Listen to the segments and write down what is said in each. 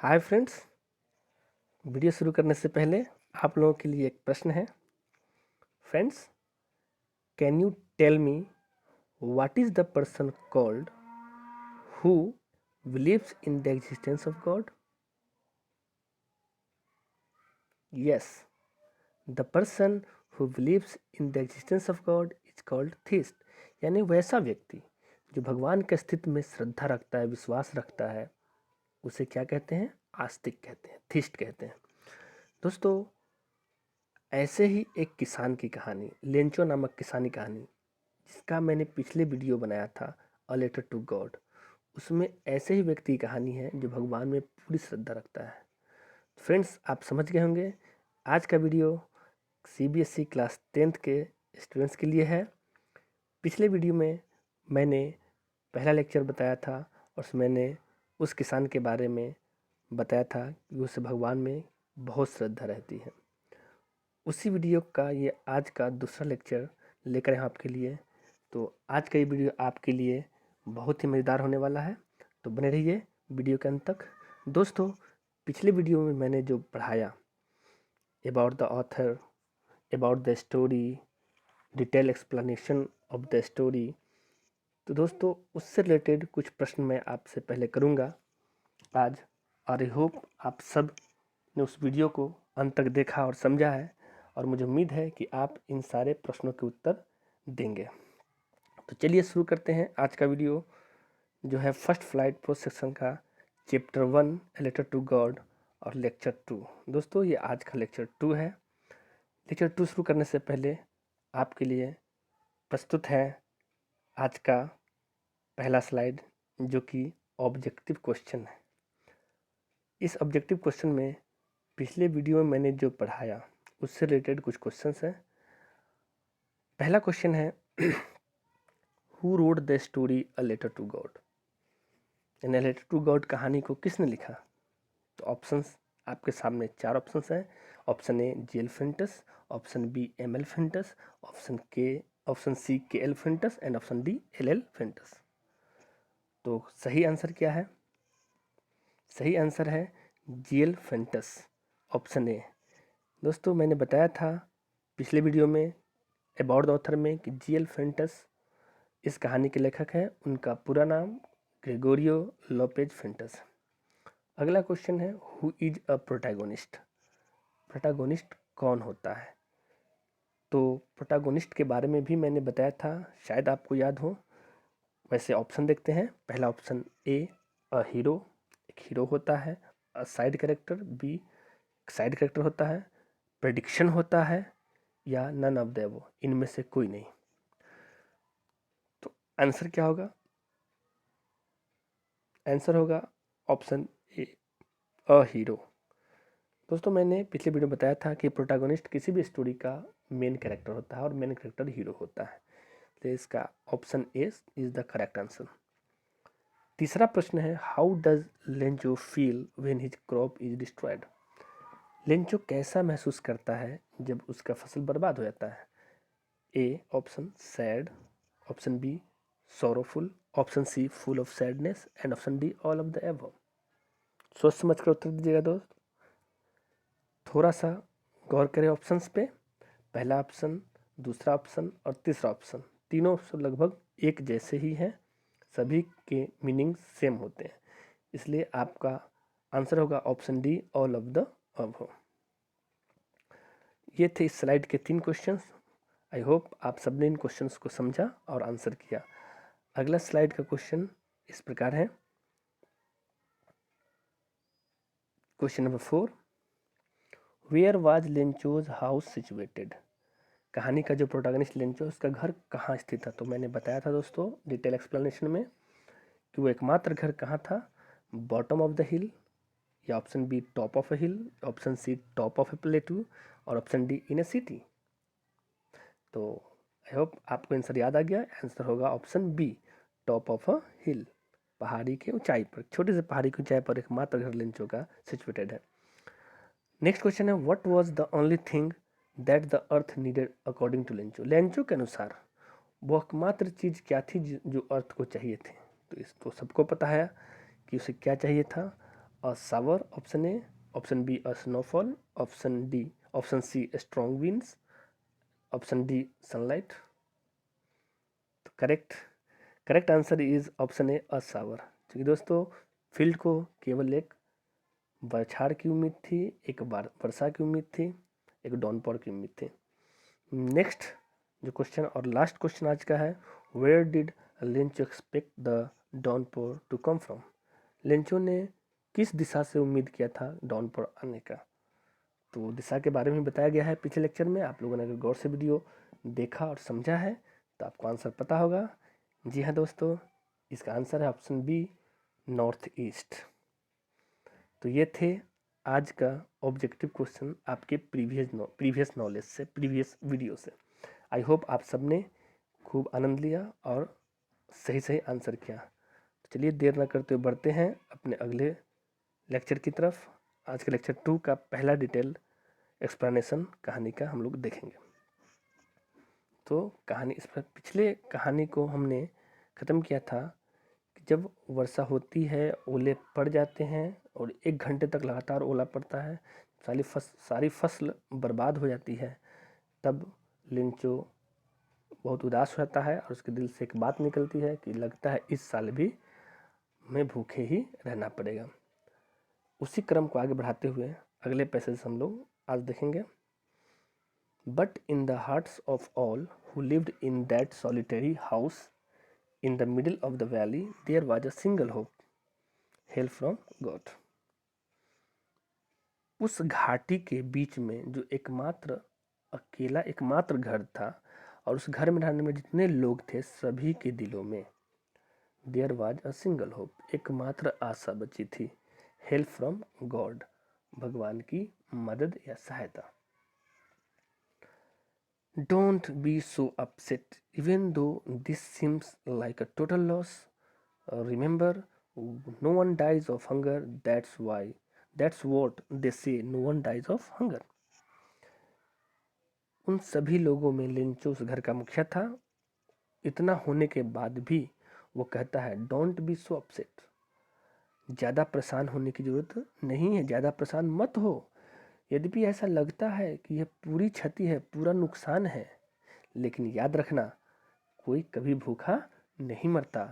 Hi friends. Video शुरू करने से पहले आप लोगों के लिए एक प्रश्न है। Friends, can you tell me what is the person called who believes in the existence of God? Yes, the person who believes in the existence of God is called theist. यानी वैसा व्यक्ति जो भगवान के अस्तित्व में श्रद्धा रखता है, विश्वास रखता है, उसे क्या कहते हैं? आस्तिक कहते हैं, थीस्ट कहते हैं। दोस्तों, ऐसे ही एक किसान की कहानी, लेंचो नामक किसान की कहानी, जिसका मैंने पिछले वीडियो बनाया था अ लेटर टू गॉड, उसमें ऐसे ही व्यक्ति की कहानी है जो भगवान में पूरी श्रद्धा रखता है। फ्रेंड्स, आप समझ गए होंगे आज का वीडियो सीबीएसई क्लास 10th के स्टूडेंट्स के लिए है। पिछले वीडियो में मैंने पहला लेक्चर बताया था और उसमें मैंने उस किसान के बारे में बताया था कि उसे भगवान में बहुत श्रद्धा रहती है। उसी वीडियो का ये आज का दूसरा लेक्चर लेकर आए हैं आपके लिए। तो आज का ये वीडियो आपके लिए बहुत ही मज़ेदार होने वाला है, तो बने रहिए वीडियो के अंत तक। दोस्तों, पिछले वीडियो में मैंने जो पढ़ाया about the author, about the story, detail explanation of the story, तो दोस्तों उससे रिलेटेड कुछ प्रश्न मैं आपसे पहले करूँगा आज। और आई होप आप सब ने उस वीडियो को अंत तक देखा और समझा है, और मुझे उम्मीद है कि आप इन सारे प्रश्नों के उत्तर देंगे। तो चलिए शुरू करते हैं आज का वीडियो, जो है फर्स्ट फ्लाइट प्रो सेक्शन का chapter 1 a letter to God और लेक्चर 2। दोस्तों, ये आज का लेक्चर 2 है। लेक्चर 2 शुरू करने से पहले आपके लिए प्रस्तुत है आज का पहला स्लाइड, जो कि ऑब्जेक्टिव क्वेश्चन है। इस ऑब्जेक्टिव क्वेश्चन में पिछले वीडियो में मैंने जो पढ़ाया उससे रिलेटेड कुछ क्वेश्चंस हैं। पहला क्वेश्चन है who wrote the story a letter to God? यानी लेटर टू गॉड कहानी को किसने लिखा? तो ऑप्शंस आपके सामने 4 ऑप्शंस हैं। Option A G L. फेंटस, ऑप्शन बी एम.एल. फेंटस, ऑप्शन सी के.एल. फेंटस एंड ऑप्शन डी एल.एल. फेंटस। तो सही आंसर क्या है? सही आंसर है जी.एल. फेंटस, ऑप्शन ए। दोस्तों, मैंने बताया था पिछले वीडियो में अबाउट द ऑथर में कि जी.एल. फेंटस इस कहानी के लेखक हैं। उनका पूरा नाम ग्रेगोरियो लोपेज फेंटस। अगला क्वेश्चन है who is a protagonist? Protagonist कौन होता है? तो प्रोटैगोनिस्ट के बारे में भी मैंने बताया था, शायद आपको याद हो। वैसे ऑप्शन देखते हैं। पहला ऑप्शन ए अ हीरो, एक हीरो होता है। A side character, B side character होता है। प्रेडिक्शन होता है, या नन ऑफ द अबव, इनमें से कोई नहीं। तो आंसर क्या होगा? आंसर होगा ऑप्शन ए अ हीरो। दोस्तों, मैंने पिछले वीडियो में बताया था कि प्रोटैगोनिस्ट किसी भी स्टोरी का मेन कैरेक्टर होता है और मेन कैरेक्टर हीरो होता है। तो इसका option A is the correct answer. तीसरा प्रश्न है how does Lencho feel when his crop is destroyed? Lencho कैसा महसूस करता है जब उसका फसल बर्बाद हो जाता है? A option sad, option B sorrowful, option C full of sadness and option D all of the above. सोच समझ कर उत्तर दीजिएगा दोस्त। थोड़ा सा गौर करें ऑप्शंस पे। पहला ऑप्शन, दूसरा ऑप्शन और तीसरा ऑप्शन, तीनों ऑप्शन लगभग एक जैसे ही हैं। सभी के मीनिंग सेम होते हैं, इसलिए आपका आंसर होगा option D all of the above. ये थे इस स्लाइड के 3 क्वेश्चंस। आई होप आप सबने इन क्वेश्चंस को समझा और आंसर किया। अगला स्लाइड का क्वेश्चन इस प्रकार है। Question number 4, where was Lencho's house situated? कहानी का जो प्रोटैगनिस्ट लेंचो, उसका घर कहाँ स्थित था? तो मैंने बताया था दोस्तों डिटेल एक्सप्लेनेशन में कि वो एकमात्र घर कहाँ था, बॉटम ऑफ द हिल, या option B top of a hill, option C top of a plateau, और option D in a city. तो आई होप आपको आंसर याद आ गया। आंसर होगा option B top of a hill, पहाड़ी के ऊंचाई पर, छोटी से पहाड़ी की ऊंचाई पर एकमात्र घर लेंचो का सिचुएटेड है। नेक्स्ट क्वेश्चन है what was the only thing that the earth needed according to Lencho? Lencho के अनुसार वो एकमात्र चीज़ क्या थी जो अर्थ को चाहिए थी? तो इसको सबको पता है कि उसे क्या चाहिए था। A shower, option A, option B a snowfall, option C strong winds, option D sunlight. तो correct answer is option A a shower. क्योंकि दोस्तों फील्ड को केवल एक बौछार की उम्मीद थी, एक बार वर्षा की उम्मीद थी, एक डाउनपोर की उम्मीद थी। नेक्स्ट जो क्वेश्चन और लास्ट क्वेश्चन आज का है, where did Lencho expect the downpour to come from. Lencho ने किस दिशा से उम्मीद किया था डाउनपोर आने का। तो दिशा के बारे में बताया गया है पिछले लेक्चर में। आप लोगों ने अगर गौर से वीडियो देखा और समझा है तो आपको आंसर पता होगा। जी हाँ दोस्तों, इसका आंसर है ऑप्शन बी, नॉर्थ ईस्ट। तो ये थे आज का ऑब्जेक्टिव क्वेश्चन आपके प्रीवियस नॉलेज से, प्रीवियस वीडियो से। आई होप आप सबने खूब आनंद लिया और सही आंसर किया। तो चलिए देर ना करते हुए बढ़ते हैं अपने अगले लेक्चर की तरफ। आज के लेक्चर 2 का पहला डिटेल एक्सप्लेनेशन कहानी का हम लोग देखेंगे। तो कहानी, इस पर पिछले कहानी को हमने ख़त्म किया था कि जब वर्षा होती है, ओले पड़ जाते हैं और 1 घंटे तक लगातार ओला पड़ता है, सारी फसल बर्बाद हो जाती है। तब लिंचो बहुत उदास रहता है और उसके दिल से एक बात निकलती है कि लगता है इस साल भी हमें भूखे ही रहना पड़ेगा। उसी क्रम को आगे बढ़ाते हुए अगले पैसेज हम लोग आज देखेंगे। But in the hearts of all who lived in that solitary house in the middle of the valley there was a single hope, help from God. उस घाटी के बीच में जो एकमात्र घर था और उस घर में रहने में जितने लोग थे सभी के दिलों में there was a single hope, एकमात्र आशा बची थी, हेल्प फ्रॉम गॉड, भगवान की मदद या सहायता। Don't be so upset even though this seems like a total loss, remember no one dies of hunger, that's what they say, no one dies of hunger. उन सभी लोगों में लिंचो उस घर का मुखिया था। इतना होने के बाद भी वो कहता है डोंट बी सो अपसेट, ज़्यादा परेशान होने की ज़रूरत नहीं है, ज़्यादा परेशान मत हो। यद्यपि ऐसा लगता है कि यह पूरी क्षति है, पूरा नुकसान है, लेकिन याद रखना कोई कभी भूखा नहीं मरता।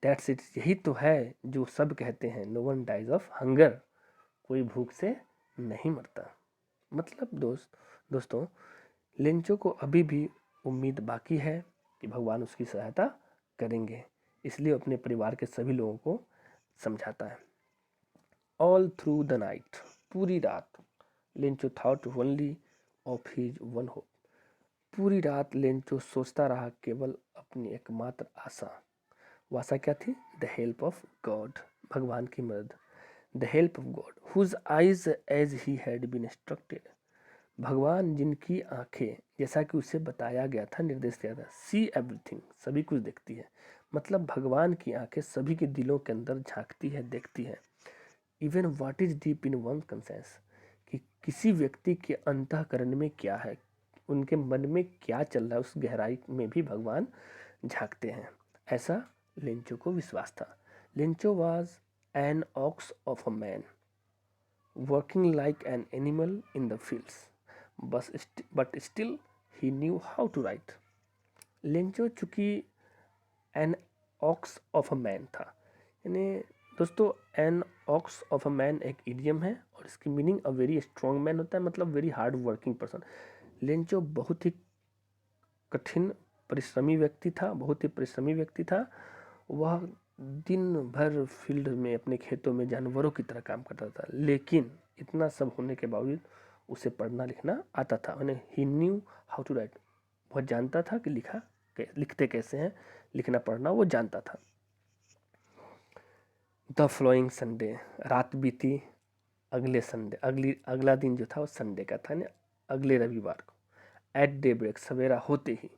दैट्स इट, यही तो है जो सब कहते हैं, no one dies of hunger, कोई भूख से नहीं मरता। मतलब दोस्तों लिंचो को अभी भी उम्मीद बाकी है कि भगवान उसकी सहायता करेंगे, इसलिए अपने परिवार के सभी लोगों को समझाता है। ऑल थ्रू द नाइट, पूरी रात लिंचो thought only of his one hope. पूरी रात लिंचो सोचता रहा केवल अपनी एकमात्र आशा। वो आशा क्या थी? द हेल्प ऑफ गॉड, भगवान की मदद। The help of God whose eyes as he had been instructed, भगवान जिनकी आंखें, जैसा कि उसे बताया गया था, निर्देश दिया था, सी एवरीथिंग, सभी कुछ देखती है। मतलब भगवान की आंखें सभी के दिलों के अंदर झांकती है, देखती है। Even what is deep in one conscience, कि किसी व्यक्ति के अंतःकरण में क्या है, उनके मन में क्या चल रहा है, उस गहराई में भी भगवान झांकते हैं, ऐसा लिंचो को विश्वास था। Lencho was an ox of a man working like an animal in the fields, but still he knew how to write. Lencho चूंकि an ox of a man था, यानी दोस्तों an ox of a man एक idiom है और इसकी meaning a very strong man होता है, मतलब very hard working person. Lencho बहुत ही कठिन परिश्रमी व्यक्ति था, बहुत ही परिश्रमी व्यक्ति था। वह दिन भर फील्ड में अपने खेतों में जानवरों की तरह काम करता था, लेकिन इतना सब होने के बावजूद उसे पढ़ना लिखना आता था। यानी ही न्यू हाउ टू राइट, वह जानता था कि लिखते कैसे हैं, लिखना पढ़ना वो जानता था। द फ्लोइंग संडे, रात बीती, अगले संडे, अगला दिन जो था वो संडे का था, अगले रविवार को। एट डे ब्रेक, सवेरा होते ही,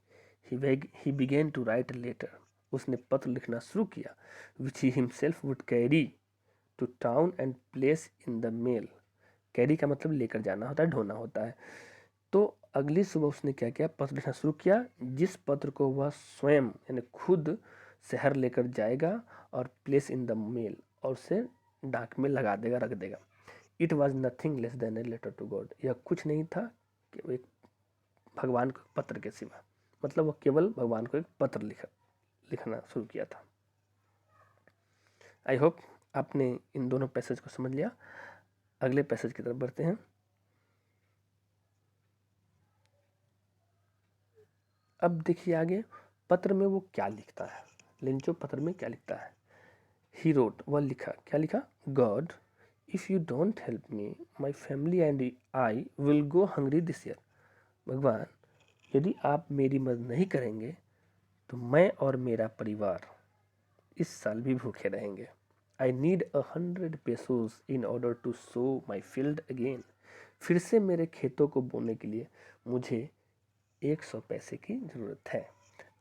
he began to write a letter, उसने पत्र लिखना शुरू किया, which he himself would carry to town and place in the mail. Carry का मतलब लेकर जाना होता है, ढोना होता है। तो अगली सुबह उसने क्या किया, पत्र लिखना शुरू किया, जिस पत्र को वह स्वयं यानी खुद शहर लेकर जाएगा और प्लेस इन द मेल, और उसे डाक में लगा देगा, रख देगा। It was nothing less than a letter to God, यह कुछ नहीं था कि वो एक भगवान को पत्र के सिवा, मतलब वो केवल भगवान को एक पत्र लिखना शुरू किया था। आई होप आपने इन दोनों पैसेज को समझ लिया। अगले पैसेज की तरफ बढ़ते हैं। अब देखिए आगे पत्र में वो क्या लिखता है। लिंचो पत्र में क्या लिखता है? ही रोट, वह लिखा, क्या लिखा? God, if you don't help me my family and I will go hungry this year. भगवान, यदि आप मेरी मदद नहीं करेंगे तो मैं और मेरा परिवार इस साल भी भूखे रहेंगे। I need 100 pesos in order to sow my field again. फिर से मेरे खेतों को बोने के लिए मुझे 100 पैसे की ज़रूरत है।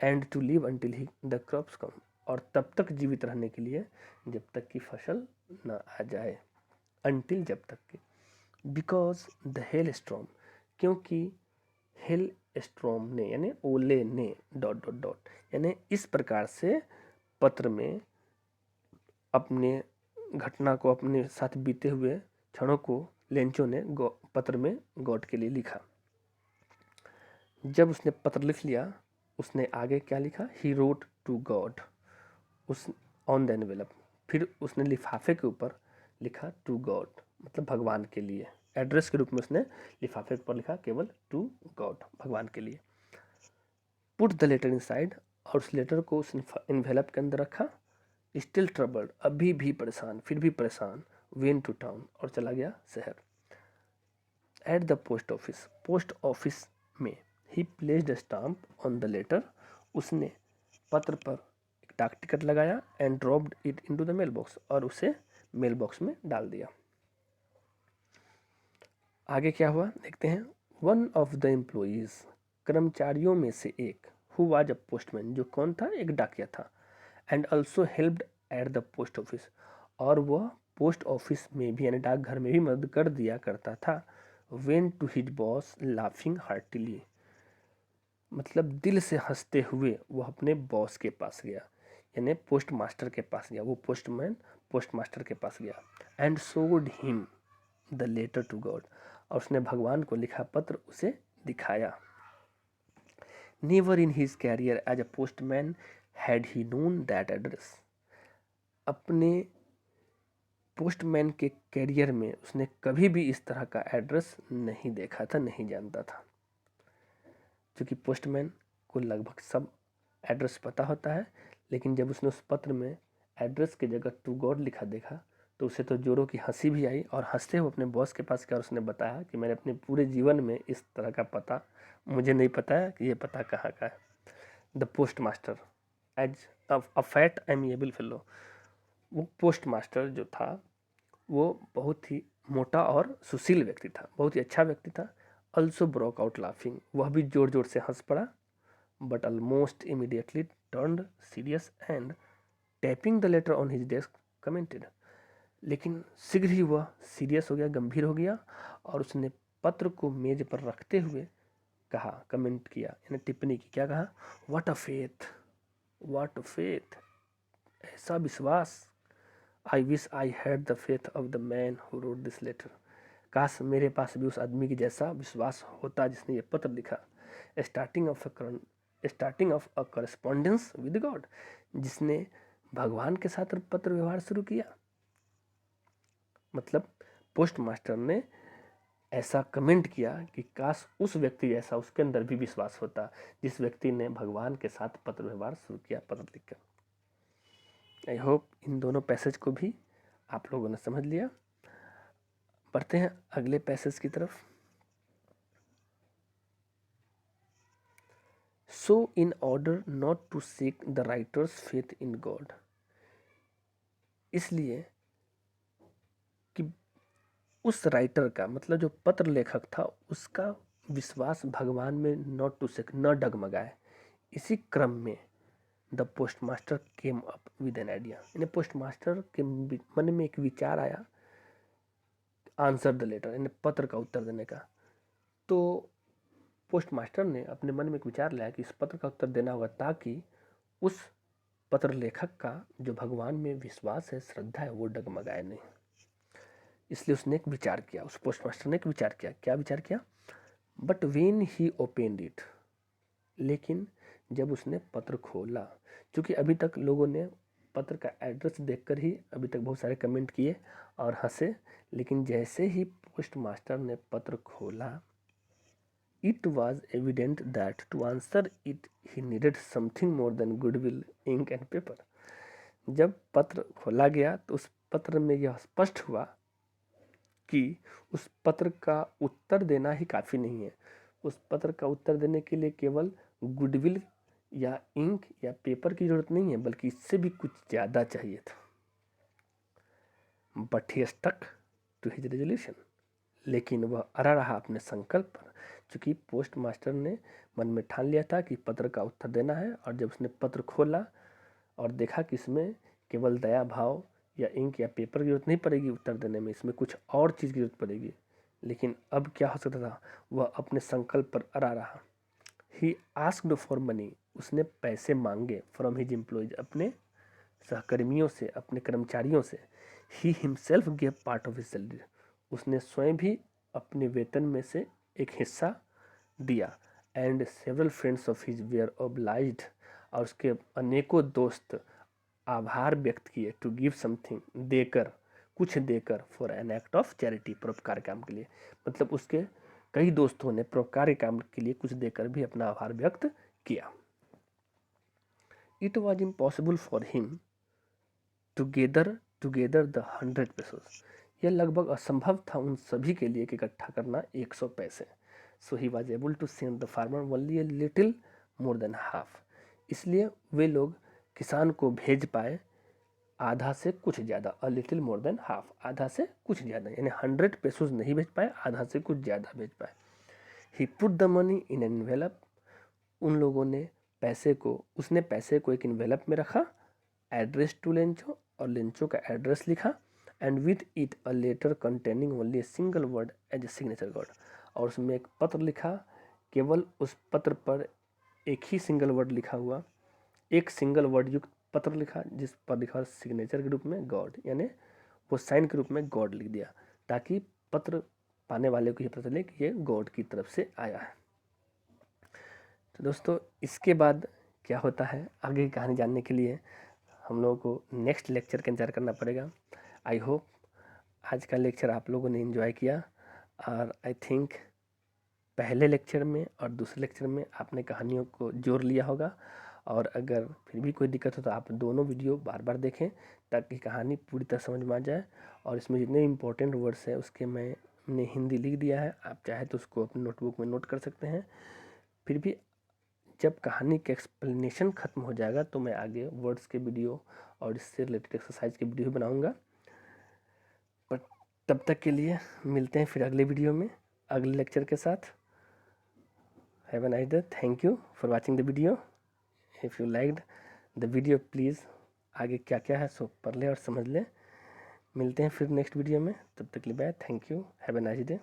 And to live until he the crops come, और तब तक जीवित रहने के लिए जब तक कि फसल न आ जाए। अंटिल, जब तक कि। बिकॉज द हेल स्ट्रॉम, क्योंकि हेल स्ट्रॉम ने यानी ओले ने डॉट डॉट डॉट, यानी इस प्रकार से पत्र में अपने घटना को, अपने साथ बीते हुए क्षणों को लेंचो ने पत्र में गॉड के लिए लिखा। जब उसने पत्र लिख लिया, उसने आगे क्या लिखा? ही रोट टू गॉड, उस ऑन द एनवेलप, फिर उसने लिफाफे के ऊपर लिखा टू गॉड, मतलब भगवान के लिए। एड्रेस के रूप में उसने लिफाफे के ऊपर लिखा केवल टू गॉड, भगवान के लिए। पुट द लेटर इनसाइड, और उस लेटर को उस इन्वेलप के अंदर रखा। स्टिल ट्रबल्ड, अभी भी परेशान, फिर भी परेशान। वेन टू टाउन, और चला गया शहर। एट द पोस्ट ऑफिस में he placed a stamp on the letter, उसने पत्र पर एक डाक टिकट लगाया। And dropped it into the mail box, और उसे मेल बॉक्स में डाल दिया। आगे क्या हुआ देखते हैं। वन ऑफ द एम्प्लॉइज, कर्मचारियों में से एक, हु वाज अ पोस्टमैन, जो कौन था? एक डाकिया था। And also helped at the post office, और वह पोस्ट ऑफिस में भी यानी डाकघर में भी मदद कर दिया करता था। Went to his boss laughing heartily, मतलब दिल से हंसते हुए वह अपने बॉस के पास गया, यानी पोस्ट मास्टर के पास गया। वो पोस्टमैन पोस्ट मास्टर के पास गया। And showed him the letter to God, और उसने भगवान को लिखा पत्र उसे दिखाया। Never in his career as a postman had he known that address, अपने पोस्टमैन के कैरियर में उसने कभी भी इस तरह का एड्रेस नहीं देखा था, नहीं जानता था। क्योंकि पोस्टमैन को लगभग सब एड्रेस पता होता है, लेकिन जब उसने उस पत्र में एड्रेस की जगह टू गॉड लिखा देखा तो उसे तो जोरों की हंसी भी आई, और हंसते हुए अपने बॉस के पास गया और उसने बताया कि मैंने अपने पूरे जीवन में इस तरह का पता मुझे नहीं पता है कि ये पता कहाँ का है। The post master as a fat amiable fellow, वो पोस्ट मास्टर जो था वो बहुत ही मोटा और सुशील व्यक्ति था, बहुत ही अच्छा व्यक्ति था। ऑल्सो ब्रोक आउट लाफिंग, वह भी जोर जोर से हंस पड़ा। But almost immediately turned serious and tapping the later on his desk commented, लेकिन शीघ्र ही वह सीरियस हो गया, गंभीर हो गया, और उसने पत्र को मेज पर रखते हुए कहा, कमेंट किया, यानी टिप्पणी की। क्या कहा? What a faith, what a faith, ऐसा विश्वास। I wish I had the faith of the man who wrote this letter, काश मेरे पास भी उस आदमी की जैसा विश्वास होता जिसने ये पत्र लिखा। Starting of a correspondence with God, जिसने भगवान के साथ पत्र व्यवहार शुरू किया। मतलब पोस्ट मास्टर ने ऐसा कमेंट किया कि काश उस व्यक्ति जैसा उसके अंदर भी विश्वास होता, जिस व्यक्ति ने भगवान के साथ पत्र व्यवहार शुरू किया, पत्र लिखकर। आई होप इन दोनों पैसेज को भी आप लोगों ने समझ लिया। बढ़ते हैं अगले पैसेज की तरफ। So in order not to seek the writer's faith in God, इसलिए कि उस राइटर का मतलब जो पत्र लेखक था उसका विश्वास भगवान में नॉट टू सीक, न डगमगाए। इसी क्रम में the post master came up with an idea, यानी पोस्ट मास्टर के मन में एक विचार आया, आंसर द लेटर, यानी पत्र का उत्तर देने का। तो पोस्ट मास्टर ने अपने मन में एक विचार लाया कि इस पत्र का उत्तर देना होगा, ताकि उस पत्र लेखक का जो भगवान में विश्वास है, श्रद्धा है, वो डगमगाए नहीं। इसलिए उसने एक विचार किया, उस पोस्ट मास्टर ने एक विचार किया। क्या विचार किया? But when he opened it, लेकिन जब उसने पत्र खोला, क्योंकि अभी तक लोगों ने पत्र का एड्रेस देखकर ही अभी तक बहुत सारे कमेंट किए और हंसे, लेकिन जैसे ही पोस्ट मास्टर ने पत्र खोला, it was evident that to answer it he needed something more than goodwill, ink and paper. जब पत्र खोला गया तो उस पत्र में यह स्पष्ट हुआ कि उस पत्र का उत्तर देना ही काफ़ी नहीं है। उस पत्र का उत्तर देने के लिए केवल गुडविल या इंक या पेपर की जरूरत नहीं है, बल्कि इससे भी कुछ ज़्यादा चाहिए था। But he stuck to his resolution, लेकिन वह अड़ा रहा अपने संकल्प पर, क्योंकि पोस्ट मास्टर ने मन में ठान लिया था कि पत्र का उत्तर देना है। और जब उसने पत्र खोला और देखा कि इसमें केवल दया भाव या इंक या पेपर की जरूरत नहीं पड़ेगी उत्तर देने में, इसमें कुछ और चीज़ की जरूरत पड़ेगी। लेकिन अब क्या हो सकता था? वह अपने संकल्प पर अड़ा रहा। ही आस्क्ड फॉर मनी, उसने पैसे मांगे फ्रॉम हिज एम्प्लॉयज, अपने सहकर्मियों से, अपने कर्मचारियों से। He himself gave part of his salary, उसने स्वयं भी अपने वेतन में से एक हिस्सा दिया। And several friends of his were obliged, और उसके अनेकों दोस्त आभार व्यक्त किए, टू गिव समथिंग, देकर, कुछ देकर, for an act of charity, परोपकार काम के लिए। मतलब उसके कई दोस्तों ने परोपकार काम के लिए कुछ देकर भी अपना आभार व्यक्त किया। It was impossible for him together the 100 pesos, यह लगभग असंभव था उन सभी के लिए कि इकट्ठा करना 100 पैसे। So he was able to send the farmer only a little more than half, इसलिए वे लोग किसान को भेज पाए आधा से कुछ ज़्यादा, a little more than half, आधा से कुछ ज़्यादा, यानी 100 पेसोस नहीं भेज पाए, आधा से कुछ ज़्यादा भेज पाए। He put the money in an envelope, उन लोगों ने उसने पैसे को एक इन्वेलप में रखा, एड्रेस टू लेंचो, और लेंचो का एड्रेस लिखा, and with it a letter containing only a single word as a signature God, और उसमें एक पत्र लिखा, केवल उस पत्र पर एक ही सिंगल वर्ड लिखा हुआ, एक सिंगल वर्ड युक्त पत्र लिखा, जिस पर लिखा सिग्नेचर के रूप में गॉड, यानी वो साइन के रूप में गॉड लिख दिया, ताकि पत्र पाने वाले को ये पता चले कि ये गॉड की तरफ से आया है। तो दोस्तों, इसके बाद क्या होता है, आगे की कहानी जानने के लिए हम लोगों को नेक्स्ट लेक्चर का इंतजार करना पड़ेगा। आई होप आज का लेक्चर आप लोगों ने एंजॉय किया, और आई थिंक पहले लेक्चर में और दूसरे लेक्चर में आपने कहानियों को जोड़ लिया होगा। और अगर फिर भी कोई दिक्कत हो तो आप दोनों वीडियो बार बार देखें, ताकि कहानी पूरी तरह समझ में आ जाए। और इसमें जितने इम्पोर्टेंट वर्ड्स हैं उसके मैंने हिंदी लिख दिया है, आप चाहे तो उसको अपनी नोटबुक में नोट कर सकते हैं। फिर भी जब कहानी का एक्सप्लेनेशन ख़त्म हो जाएगा तो मैं आगे वर्ड्स के वीडियो और इससे रिलेटेड एक्सरसाइज के वीडियो भी बनाऊँगा। बट तब तक के लिए मिलते हैं फिर अगले वीडियो में, अगले लेक्चर के साथ। Have a nice day, thank you for watching the video. If you liked the video please आगे क्या क्या है सो पढ़ ले और समझ ले। मिलते हैं फिर नेक्स्ट वीडियो में, तब तक के लिए bye, thank you, have a nice day.